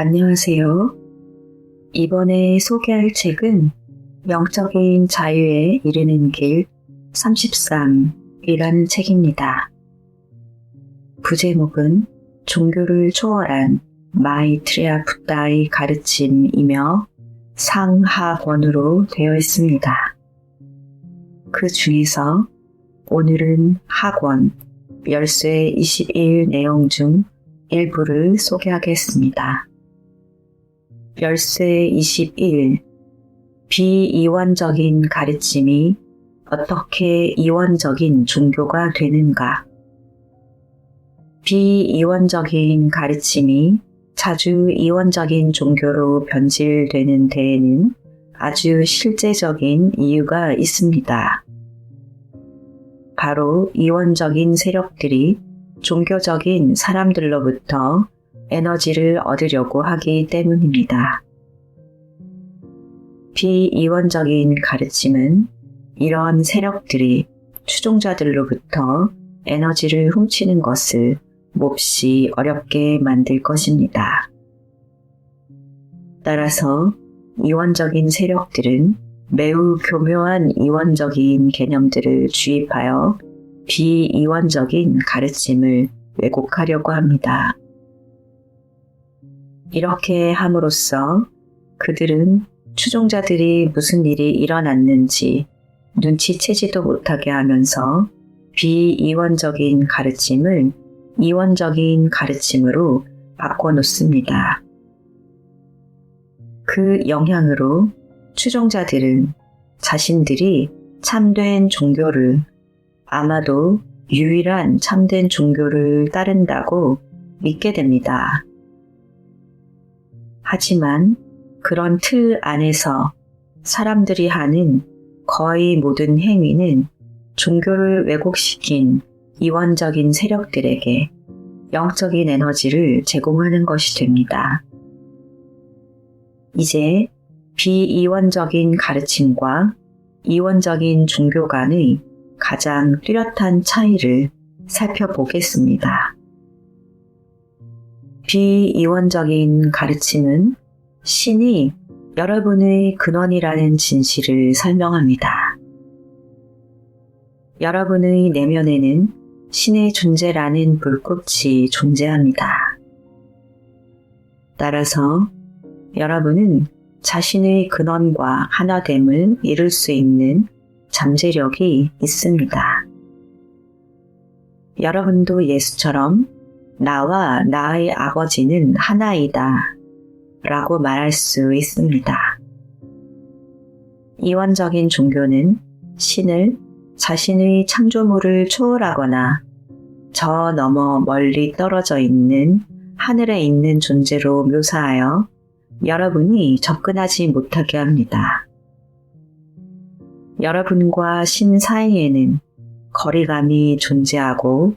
안녕하세요. 이번에 소개할 책은 영적인 자유에 이르는 길 33이라는 책입니다. 부제목은 종교를 초월한 마이트레아 붓다의 가르침이며 상하권으로 되어 있습니다. 그 중에서 오늘은 하권 열쇠 21 내용 중 일부를 소개하겠습니다. 열쇠 21. 비이원적인 가르침이 어떻게 이원적인 종교가 되는가? 비이원적인 가르침이 자주 이원적인 종교로 변질되는 데에는 아주 실제적인 이유가 있습니다. 바로 이원적인 세력들이 종교적인 사람들로부터 에너지를 얻으려고 하기 때문입니다. 비이원적인 가르침은 이러한 세력들이 추종자들로부터 에너지를 훔치는 것을 몹시 어렵게 만들 것입니다. 따라서 이원적인 세력들은 매우 교묘한 이원적인 개념들을 주입하여 비이원적인 가르침을 왜곡하려고 합니다. 이렇게 함으로써 그들은 추종자들이 무슨 일이 일어났는지 눈치채지도 못하게 하면서 비이원적인 가르침을 이원적인 가르침으로 바꿔놓습니다. 그 영향으로 추종자들은 자신들이 참된 종교를, 아마도 유일한 참된 종교를 따른다고 믿게 됩니다. 하지만 그런 틀 안에서 사람들이 하는 거의 모든 행위는 종교를 왜곡시킨 이원적인 세력들에게 영적인 에너지를 제공하는 것이 됩니다. 이제 비이원적인 가르침과 이원적인 종교 간의 가장 뚜렷한 차이를 살펴보겠습니다. 비이원적인 가르침은 신이 여러분의 근원이라는 진실을 설명합니다. 여러분의 내면에는 신의 존재라는 불꽃이 존재합니다. 따라서 여러분은 자신의 근원과 하나됨을 이룰 수 있는 잠재력이 있습니다. 여러분도 예수처럼 나와 나의 아버지는 하나이다 라고 말할 수 있습니다. 이원적인 종교는 신을 자신의 창조물을 초월하거나 저 너머 멀리 떨어져 있는 하늘에 있는 존재로 묘사하여 여러분이 접근하지 못하게 합니다. 여러분과 신 사이에는 거리감이 존재하고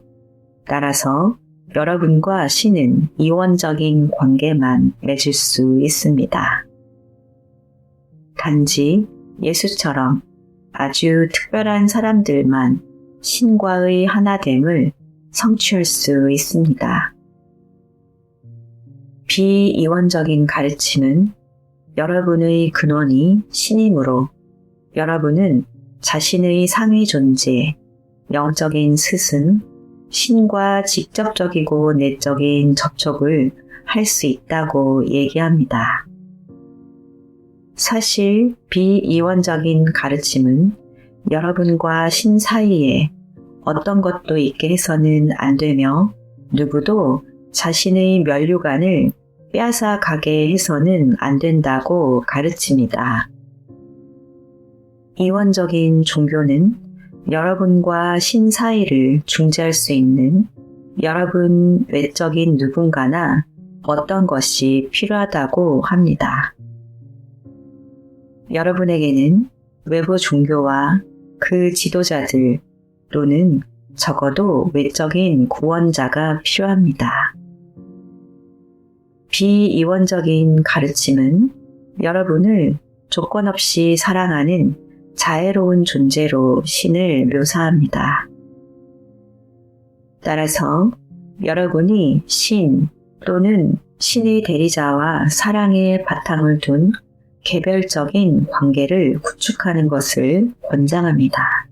따라서 여러분과 신은 이원적인 관계만 맺을 수 있습니다. 단지 예수처럼 아주 특별한 사람들만 신과의 하나됨을 성취할 수 있습니다. 비이원적인 가르침은 여러분의 근원이 신이므로 여러분은 자신의 상위 존재, 영적인 스승, 신과 직접적이고 내적인 접촉을 할 수 있다고 얘기합니다. 사실 비이원적인 가르침은 여러분과 신 사이에 어떤 것도 있게 해서는 안 되며 누구도 자신의 면류관을 빼앗아 가게 해서는 안 된다고 가르칩니다. 이원적인 종교는 여러분과 신 사이를 중재할 수 있는 여러분 외적인 누군가나 어떤 것이 필요하다고 합니다. 여러분에게는 외부 종교와 그 지도자들 또는 적어도 외적인 구원자가 필요합니다. 비이원적인 가르침은 여러분을 조건 없이 사랑하는 자애로운 존재로 신을 묘사합니다. 따라서 여러분이 신 또는 신의 대리자와 사랑의 바탕을 둔 개별적인 관계를 구축하는 것을 권장합니다.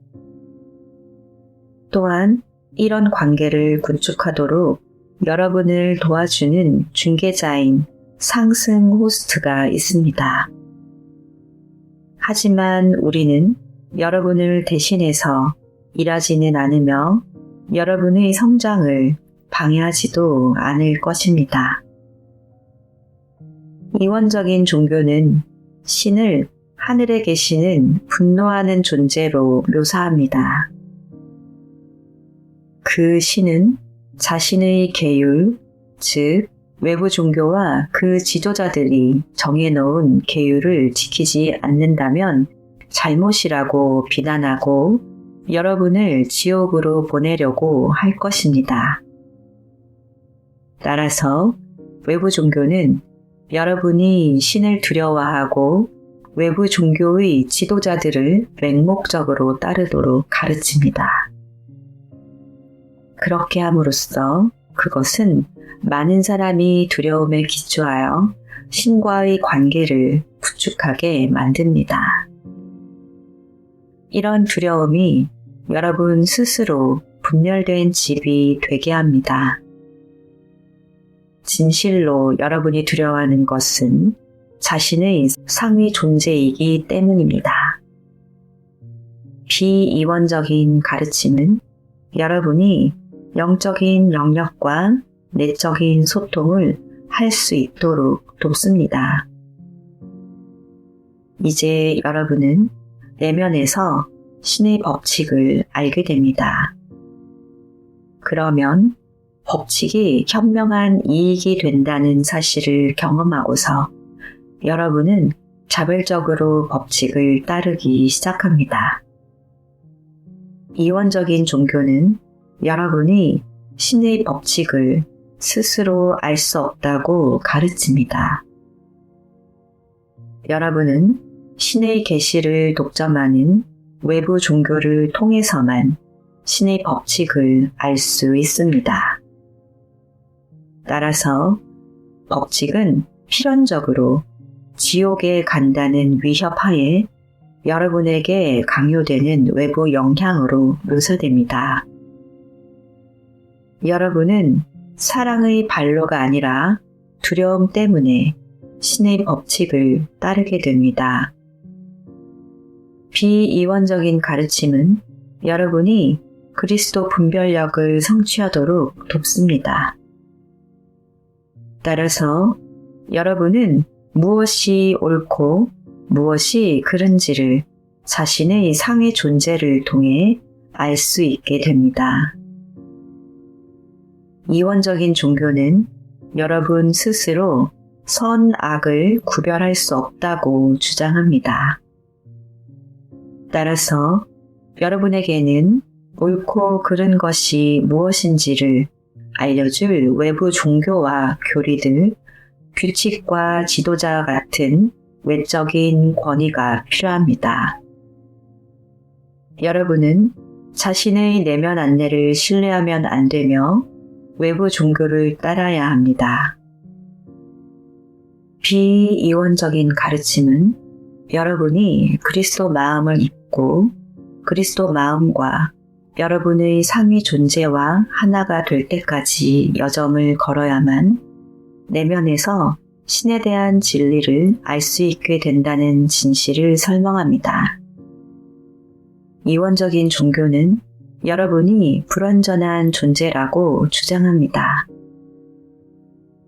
또한 이런 관계를 구축하도록 여러분을 도와주는 중개자인 상승 호스트가 있습니다. 하지만 우리는 여러분을 대신해서 일하지는 않으며 여러분의 성장을 방해하지도 않을 것입니다. 이원적인 종교는 신을 하늘에 계시는 분노하는 존재로 묘사합니다. 그 신은 자신의 계율, 즉 외부 종교와 그 지도자들이 정해놓은 계율을 지키지 않는다면 잘못이라고 비난하고 여러분을 지옥으로 보내려고 할 것입니다. 따라서 외부 종교는 여러분이 신을 두려워하고 외부 종교의 지도자들을 맹목적으로 따르도록 가르칩니다. 그렇게 함으로써 그것은 많은 사람이 두려움에 기초하여 신과의 관계를 구축하게 만듭니다. 이런 두려움이 여러분 스스로 분열된 집이 되게 합니다. 진실로 여러분이 두려워하는 것은 자신의 상위 존재이기 때문입니다. 비이원적인 가르침은 여러분이 영적인 영역과 내적인 소통을 할 수 있도록 돕습니다. 이제 여러분은 내면에서 신의 법칙을 알게 됩니다. 그러면 법칙이 현명한 이익이 된다는 사실을 경험하고서 여러분은 자발적으로 법칙을 따르기 시작합니다. 이원적인 종교는 여러분이 신의 법칙을 스스로 알 수 없다고 가르칩니다. 여러분은 신의 계시를 독점하는 외부 종교를 통해서만 신의 법칙을 알 수 있습니다. 따라서 법칙은 필연적으로 지옥에 간다는 위협하에 여러분에게 강요되는 외부 영향으로 묘사됩니다. 여러분은 사랑의 발로가 아니라 두려움 때문에 신의 법칙을 따르게 됩니다. 비이원적인 가르침은 여러분이 그리스도 분별력을 성취하도록 돕습니다. 따라서 여러분은 무엇이 옳고 무엇이 그른지를 자신의 상의 존재를 통해 알 수 있게 됩니다. 이원적인 종교는 여러분 스스로 선, 악을 구별할 수 없다고 주장합니다. 따라서 여러분에게는 옳고 그른 것이 무엇인지를 알려줄 외부 종교와 교리들, 규칙과 지도자 같은 외적인 권위가 필요합니다. 여러분은 자신의 내면 안내를 신뢰하면 안 되며 외부 종교를 따라야 합니다. 비이원적인 가르침은 여러분이 그리스도 마음을 입고 그리스도 마음과 여러분의 상위 존재와 하나가 될 때까지 여정을 걸어야만 내면에서 신에 대한 진리를 알 수 있게 된다는 진실을 설명합니다. 이원적인 종교는 여러분이 불완전한 존재라고 주장합니다.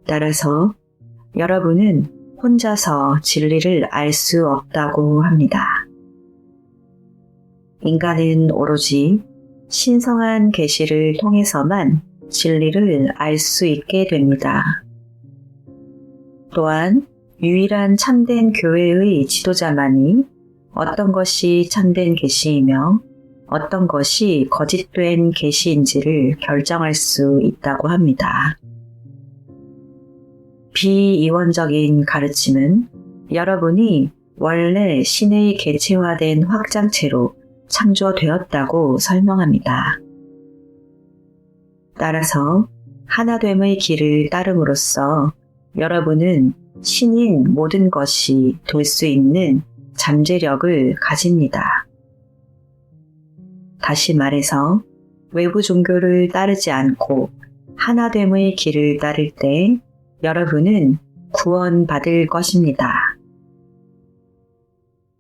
따라서 여러분은 혼자서 진리를 알 수 없다고 합니다. 인간은 오로지 신성한 계시를 통해서만 진리를 알 수 있게 됩니다. 또한 유일한 참된 교회의 지도자만이 어떤 것이 참된 계시이며 어떤 것이 거짓된 계시인지를 결정할 수 있다고 합니다. 비이원적인 가르침은 여러분이 원래 신의 개체화된 확장체로 창조되었다고 설명합니다. 따라서 하나됨의 길을 따름으로써 여러분은 신인 모든 것이 될 수 있는 잠재력을 가집니다. 다시 말해서 외부 종교를 따르지 않고 하나됨의 길을 따를 때 여러분은 구원받을 것입니다.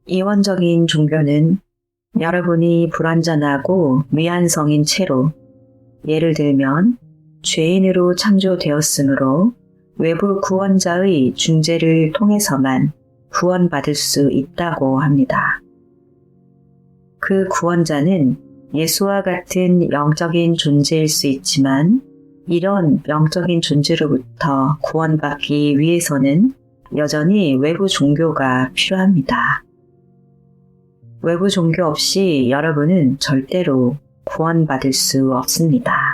이원적인 종교는 여러분이 불완전하고 미완성인 채로, 예를 들면 죄인으로 창조되었으므로 외부 구원자의 중재를 통해서만 구원받을 수 있다고 합니다. 그 구원자는 예수와 같은 영적인 존재일 수 있지만 이런 영적인 존재로부터 구원받기 위해서는 여전히 외부 종교가 필요합니다. 외부 종교 없이 여러분은 절대로 구원받을 수 없습니다.